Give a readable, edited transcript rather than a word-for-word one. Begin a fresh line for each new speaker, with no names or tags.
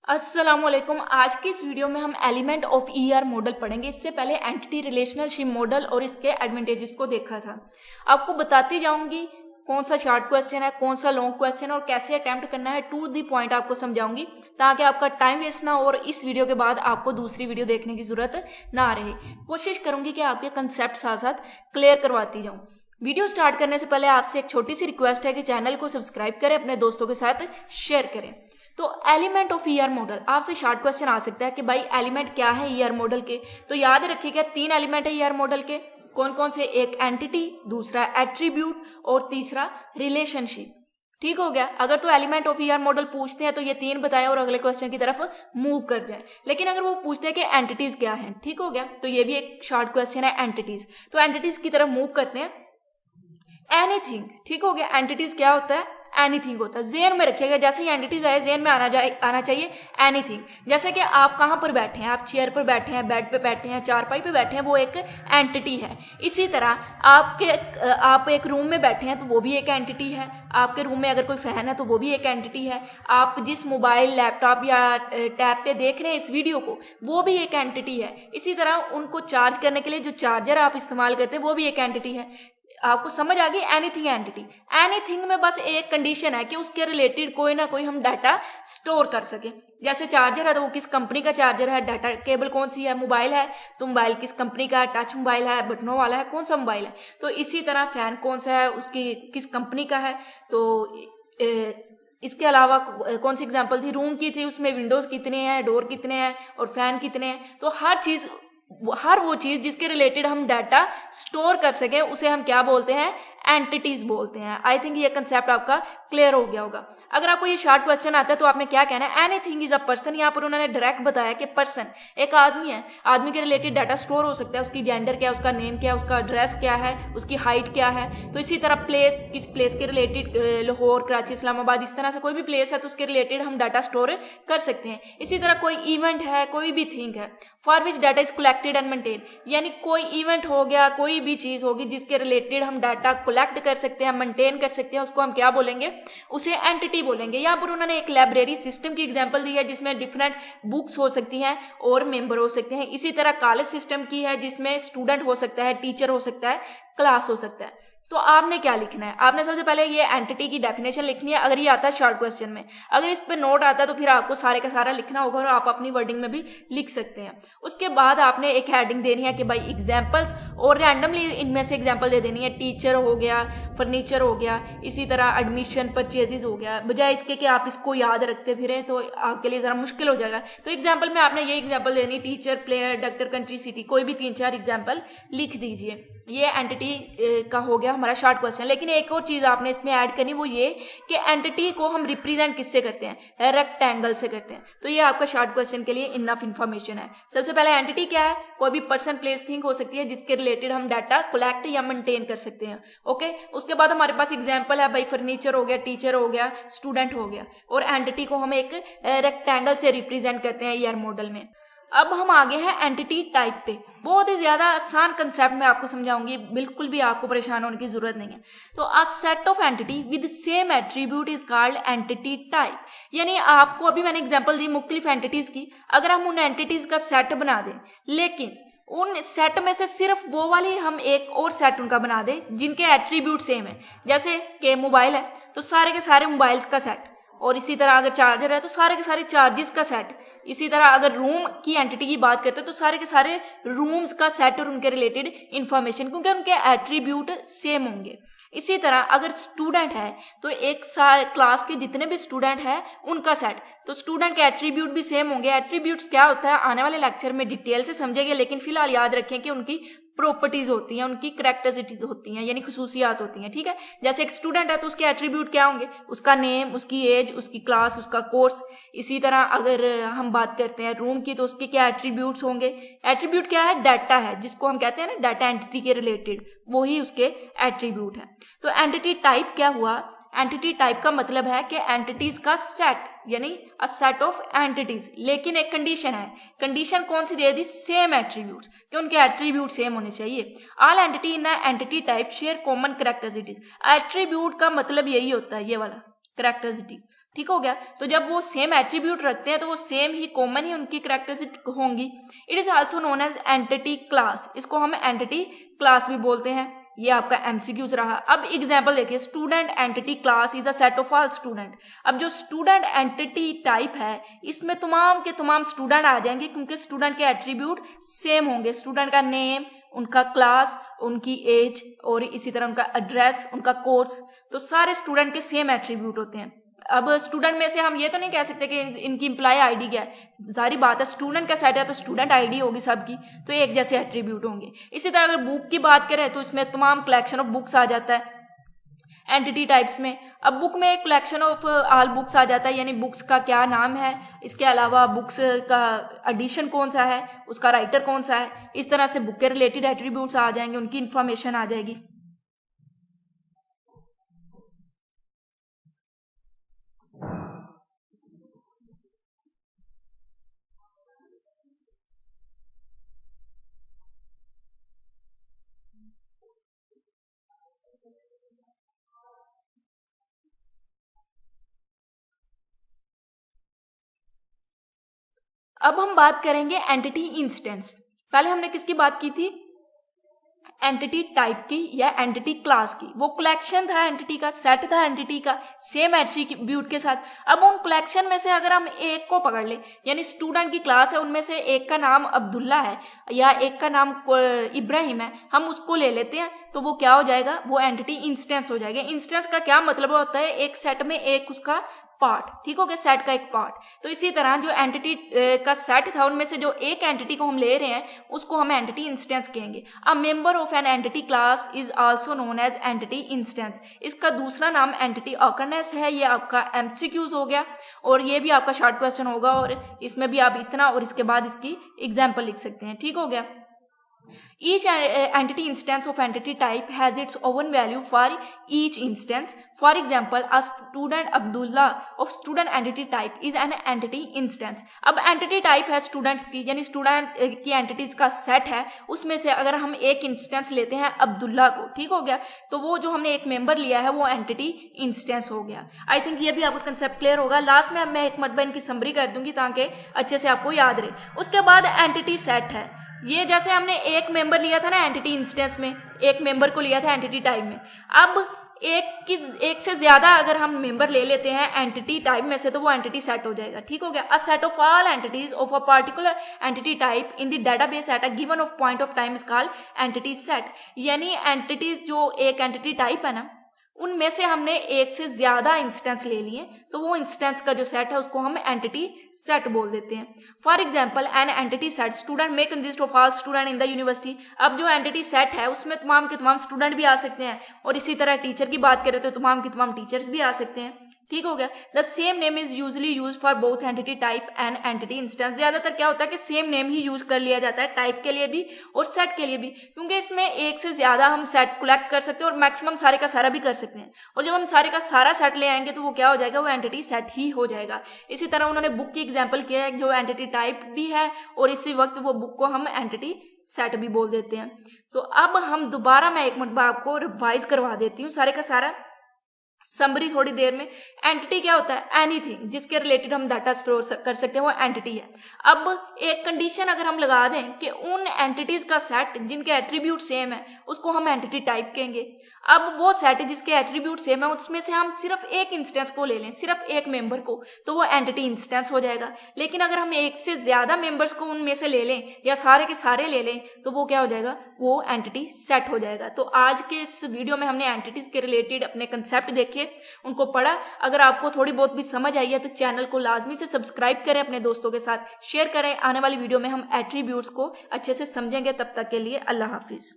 अस्सलामुअलैकुम। आज की इस वीडियो में हम एलिमेंट ऑफ ईआर मॉडल पढ़ेंगे। इससे पहले एंटिटी रिलेशनशिप मॉडल और इसके एडवांटेजेस को देखा था। आपको बताती जाऊंगी कौन सा शॉर्ट क्वेश्चन है, कौन सा लॉन्ग क्वेश्चन और कैसे अटेम्प्ट करना है, टू दी पॉइंट आपको समझाऊंगी ताकि आपका टाइम वेस्ट ना हो और इस वीडियो के बाद आपको दूसरी वीडियो देखने की जरूरत ना रहे। कोशिश करूंगी कि आपके कंसेप्ट साथ साथ क्लियर करवाती जाऊं। वीडियो स्टार्ट करने से पहले आपसे एक छोटी सी रिक्वेस्ट है कि चैनल को सब्सक्राइब करें, अपने दोस्तों के साथ शेयर करें। तो एलिमेंट ऑफ ईआर मॉडल, आपसे शॉर्ट क्वेश्चन आ सकता है कि भाई एलिमेंट क्या है ईआर मॉडल के। तो याद रखिएगा 3 एलिमेंट है ईआर मॉडल के। कौन कौन से? एक एंटिटी, दूसरा एट्रीब्यूट और तीसरा रिलेशनशिप। ठीक हो गया। अगर तो एलिमेंट ऑफ ईआर मॉडल पूछते हैं तो ये 3 बताए और अगले क्वेश्चन की तरफ मूव कर जाए। लेकिन अगर वो पूछते हैं कि एंटिटीज क्या है, ठीक हो गया, तो ये भी एक शॉर्ट क्वेश्चन है एंटिटीज। तो एंटिटीज की तरफ मूव करते हैं। एनीथिंग, ठीक हो गया। एंटिटीज क्या होता है? एनीथिंग होता है। जेन में रखिएगा, जैसे ही एंटिटीज आए जेन में आना चाहिए एनीथिंग। जैसे कि आप कहाँ पर बैठे हैं, आप चेयर पर बैठे हैं, बेड पे बैठे हैं, चारपाई पे बैठे हैं, वो एक एंटिटी है। इसी तरह आप एक रूम में बैठे हैं तो वो भी एक एंटिटी है। आपके रूम में अगर कोई फैन है तो वो भी एक एंटिटी है। आप जिस मोबाइल, लैपटॉप या टैब पे देख रहे हैं इस वीडियो को, वो भी एक एंटिटी है। इसी तरह उनको चार्ज करने के लिए जो चार्जर आप इस्तेमाल करते हैं वो भी एक एंटिटी है। आपको समझ आ गई? Anything entity. एनीथिंग में बस एक कंडीशन है कि उसके रिलेटेड कोई ना कोई हम डाटा स्टोर कर सके। जैसे चार्जर है तो वो किस कंपनी का चार्जर है, डाटा केबल कौन सी है, मोबाइल है तो मोबाइल किस कंपनी का है, टच मोबाइल है, बटनों वाला है, कौन सा मोबाइल है। तो इसी तरह फैन कौन सा है, उसकी किस कंपनी का है। तो इसके अलावा कौन सी एग्जांपल थी, रूम की थी, उसमें विंडोज कितने हैं, डोर कितने हैं और फैन कितने हैं। तो हर वो चीज जिसके रिलेटेड हम डाटा स्टोर कर सके उसे हम क्या बोलते हैं? एंटिटीज बोलते हैं। आई थिंक ये कंसेप्ट आपका क्लियर हो गया होगा। अगर आपको ये शॉर्ट क्वेश्चन आता है तो आपने क्या कहना है? Anything is a person. यहाँ पर उन्होंने डायरेक्ट बताया कि पर्सन एक आदमी है। आदमी के रिलेटेड डाटा स्टोर हो सकता है। उसकी जेंडर क्या है, उसका नेम क्या है, उसका एड्रेस क्या है, उसकी हाइट क्या है। तो इसी तरह प्लेस, किस प्लेस के रिलेटेड, लाहौर, कराची, इस्लामाबाद, इस तरह से कोई भी प्लेस है तो उसके रिलेटेड हम डाटा स्टोर कर सकते हैं। इसी तरह कोई इवेंट है, कोई भी थिंग है, for which data is collected and maintain, यानी कोई इवेंट हो गया, कोई भी चीज होगी जिसके रिलेटेड हम डाटा कलेक्ट कर सकते हैं, मेंटेन कर सकते हैं, उसको हम क्या बोलेंगे? उसे एंटिटी बोलेंगे। यहाँ पर उन्होंने एक लाइब्रेरी सिस्टम की एग्जांपल दी है जिसमें डिफरेंट बुक्स हो सकती हैं और मेंबर हो सकते हैं। इसी तरह कॉलेज सिस्टम की है जिसमें स्टूडेंट हो सकता है, टीचर हो सकता है, क्लास हो सकता है। तो आपने क्या लिखना है? आपने सबसे पहले ये एंटिटी की डेफिनेशन लिखनी है, अगर ये आता है शॉर्ट क्वेश्चन में। अगर इस पे नोट आता है तो फिर आपको सारे का सारा लिखना होगा और आप अपनी वर्डिंग में भी लिख सकते हैं। उसके बाद आपने एक हेडिंग देनी है कि भाई एग्जाम्पल्स, और रैंडमली इनमें से एग्जाम्पल दे देनी है। टीचर हो गया, फर्नीचर हो गया, इसी तरह एडमिशन, परचेजेस हो गया। बजाय इसके कि आप इसको याद रखते फिरें तो आपके लिए जरा मुश्किल हो जाएगा। तो एग्जाम्पल में आपने ये एग्जाम्पल देनी, teacher, player, doctor, country, city, कोई भी 3-4 एग्जाम्पल लिख दीजिए। ये एंटिटी का हो गया हमारा शॉर्ट क्वेश्चन। लेकिन एक और चीज आपने इसमें ऐड करनी, वो ये कि एंटिटी को हम रिप्रेजेंट किससे करते हैं? रेक्टेंगल से करते हैं। तो ये आपका शॉर्ट क्वेश्चन के लिए इनफ इंफॉर्मेशन है। सबसे पहले एंटिटी क्या है? कोई भी पर्सन, प्लेस, थिंग हो सकती है जिसके रिलेटेड हम डाटा कलेक्ट या मेंटेन कर सकते हैं। ओके। उसके बाद हमारे पास एग्जाम्पल है, भाई फर्नीचर हो गया, टीचर हो गया, स्टूडेंट हो गया, और एंटिटी को हम एक रेक्टेंगल से रिप्रेजेंट करते हैं ईआर मॉडल में। अब हम आगे हैं एंटिटी टाइप पे। बहुत ही ज्यादा आसान कंसेप्ट में आपको समझाऊंगी, बिल्कुल भी आपको परेशान होने की जरूरत नहीं है। तो a set of entity with same attribute is called entity type. यानी आपको अभी मैंने एग्जांपल दी मुख्तलिफ एंटिटीज की, अगर हम उन एंटिटीज का सेट बना दें, लेकिन उन सेट में से सिर्फ वो वाली हम एक और सेट उनका बना दें जिनके एट्रीब्यूट सेम है। जैसे कि मोबाइल है तो सारे के सारे मोबाइल्स का सेट, और इसी तरह अगर चार्जर है तो सारे के सारे चार्जेस का सेट। इसी तरह अगर रूम की एंटिटी की बात करते हैं तो सारे के सारे रूम्स का सेट और उनके रिलेटेड इंफॉर्मेशन, क्योंकि उनके एट्रीब्यूट सेम होंगे। इसी तरह अगर स्टूडेंट है तो एक क्लास के जितने भी स्टूडेंट हैं उनका सेट, तो स्टूडेंट के एट्रीब्यूट भी सेम होंगे। एट्रीब्यूट्स क्या होता है आने वाले लेक्चर में डिटेल से समझेंगे, लेकिन फिलहाल याद रखें कि उनकी प्रॉपर्टीज होती हैं, उनकी करैक्टरिस्टिक्स होती हैं, यानी खुसूसियात होती हैं। ठीक है। जैसे एक स्टूडेंट है तो उसके एट्रीब्यूट क्या होंगे? उसका नेम, उसकी एज, उसकी क्लास, उसका कोर्स। इसी तरह अगर हम बात करते हैं रूम की तो उसके क्या एट्रीब्यूट्स होंगे? एट्रीब्यूट क्या है? डाटा है, जिसको हम कहते हैं ना डाटा एंटिटी के रिलेटेड, वही उसके एट्रीब्यूट है। तो एंटिटी टाइप क्या हुआ? एंटिटी टाइप का मतलब है कि एंटिटीज का सेट, यानी अ सेट ऑफ एंटिटीज। लेकिन एक कंडीशन है। कंडीशन कौन सी दे दी? सेम एट्रीब्यूट्स, कि उनके एट्रीब्यूट सेम होने चाहिए। ऑल एंटिटी इन entity type share common characteristics. Attribute का मतलब यही होता है, ये वाला कैरेक्टरिस्टिक। ठीक हो गया। तो जब वो सेम एट्रीब्यूट रखते हैं तो वो सेम ही कॉमन ही उनकी कैरेक्टरिस्टिक होंगी। It is also known as entity class, इसको हम एंटिटी क्लास भी बोलते हैं। ये आपका एमसीक्यूज रहा। अब एग्जांपल देखिए, student entity class is a set of all student. अब जो स्टूडेंट एंटिटी टाइप है इसमें तमाम के तमाम स्टूडेंट आ जाएंगे क्योंकि स्टूडेंट के एट्रीब्यूट सेम होंगे। स्टूडेंट का नेम, उनका क्लास, उनकी एज और इसी तरह उनका एड्रेस, उनका कोर्स, तो सारे स्टूडेंट के सेम एट्रीब्यूट होते हैं। अब स्टूडेंट में से हम ये तो नहीं कह सकते कि इनकी इम्प्लाई आईडी क्या है, सारी बात है स्टूडेंट का सेट है तो स्टूडेंट आईडी होगी सबकी, तो एक जैसे एट्रीब्यूट होंगे। इसी तरह अगर बुक की बात करें तो इसमें तमाम कलेक्शन ऑफ बुक्स आ जाता है एंटिटी टाइप्स में। अब बुक में एक कलेक्शन ऑफ ऑल बुक्स आ जाता है, यानी बुक्स का क्या नाम है, इसके अलावा बुक्स का एडिशन कौन सा है, उसका राइटर कौन सा है, इस तरह से बुक के रिलेटेड एट्रीब्यूट्स आ जाएंगे, उनकी इंफॉर्मेशन आ जाएगी। अब हम बात करेंगे एंटिटी इंस्टेंस। पहले हमने किसकी बात की थी, एंटिटी टाइप की या एंटिटी क्लास की। वो कलेक्शन था एंटिटी का, सेट था एंटिटी का सेम एट्रीब्यूट के साथ। अब उन कलेक्शन में से अगर हम एक को पकड़ ले, यानी स्टूडेंट की क्लास है, उनमें से एक का नाम अब्दुल्ला है या एक का नाम इब्राहिम है, हम उसको ले लेते हैं, तो वो क्या हो जाएगा, वो एंटिटी इंस्टेंस हो जाएगा। इंस्टेंस का क्या मतलब होता है, एक सेट में एक उसका पार्ट, ठीक हो गया, सेट का एक पार्ट। तो इसी तरह जो एंटिटी का सेट था उनमें से जो एक एंटिटी को हम ले रहे हैं उसको हम एंटिटी इंस्टेंस कहेंगे। A member of an entity class is also known as entity instance. इसका दूसरा नाम एंटिटी ऑकरनेस है। ये आपका एमसीक्यूज हो गया और ये भी आपका शॉर्ट क्वेश्चन होगा और इसमें भी आप इतना और इसके बाद इसकी एग्जाम्पल लिख सकते हैं, ठीक हो गया। Each entity instance of entity type has its own value for each instance. For example, a student Abdullah of student entity type is an entity instance. अब entity type है students की, यानी student की entities का set है, उसमें से अगर हम एक instance लेते हैं अब्दुल्ला को, ठीक हो गया, तो वो जो हमने एक member लिया है वो entity instance हो गया। I think ये भी आपको concept clear होगा। लास्ट में मैं एक मरतबा इनकी summary कर दूंगी ताकि अच्छे से आपको याद रहे। उसके बाद entity set है, ये जैसे हमने एक मेंबर लिया था ना एंटिटी इंस्टेंस में, एक मेंबर को लिया था एंटिटी टाइप में। अब एक से ज्यादा अगर हम मेंबर ले लेते हैं एंटिटी टाइप में से तो वो एंटिटी सेट हो जाएगा, ठीक हो गया। A set of all entities of a particular entity type in the database at a given of point of time is called entity set. यानी एंटिटीज जो एक एंटिटी टाइप है ना, उनमें से हमने एक से ज्यादा इंस्टेंस ले लिए तो वो इंस्टेंस का जो सेट है उसको हम एंटिटी सेट बोल देते हैं। For example, an entity set student में consist of all student in the university. अब जो एंटिटी सेट है उसमें तमाम के तमाम स्टूडेंट भी आ सकते हैं और इसी तरह टीचर की बात करें तो तमाम के तमाम टीचर्स भी आ सकते हैं, ठीक हो गया। The same name is usually use for both entity type and entity instance. ज्यादातर क्या होता है कि सेम नेम ही यूज कर लिया जाता है टाइप के लिए भी और सेट के लिए भी, क्योंकि इसमें एक से ज्यादा हम सेट कलेक्ट कर सकते हैं और मैक्सिमम सारे का सारा भी कर सकते हैं। और जब हम सारे का सारा सेट ले आएंगे तो वो क्या हो जाएगा, वो एंटिटी सेट ही हो जाएगा। इसी तरह उन्होंने बुक की एग्जाम्पल किया है जो एंटिटी टाइप भी है और इसी वक्त वो बुक को हम एंटिटी सेट भी बोल देते हैं। तो अब हम दोबारा मैं एक मिनट आपको रिवाइज करवा देती हूँ सारे का सारा समरी थोड़ी देर में। एंटिटी क्या होता है, एनीथिंग जिसके रिलेटेड हम डाटा स्टोर कर सकते हैं वो एंटिटी है। अब एक कंडीशन अगर हम लगा दें कि उन एंटिटीज का सेट जिनके एट्रीब्यूट सेम है उसको हम एंटिटी टाइप कहेंगे। अब वो सेट जिसके एट्रीब्यूट सेम है उसमें से हम सिर्फ एक इंस्टेंस को ले लें, सिर्फ एक मेंबर को, तो वो एंटिटी इंस्टेंस हो जाएगा। लेकिन अगर हम एक से ज्यादा मेंबर्स को उनमें से ले लें या सारे के सारे ले लें तो वो क्या हो जाएगा, वो एंटिटी सेट हो जाएगा। तो आज के इस वीडियो में हमने एंटिटीज के रिलेटेड अपने कंसेप्ट देखे, उनको पढ़ा। अगर आपको थोड़ी बहुत भी समझ आई है तो चैनल को लाजमी से सब्सक्राइब करें, अपने दोस्तों के साथ शेयर करें। आने वाली वीडियो में हम एट्रीब्यूट्स को अच्छे से समझेंगे। तब तक के लिए अल्लाह हाफिज।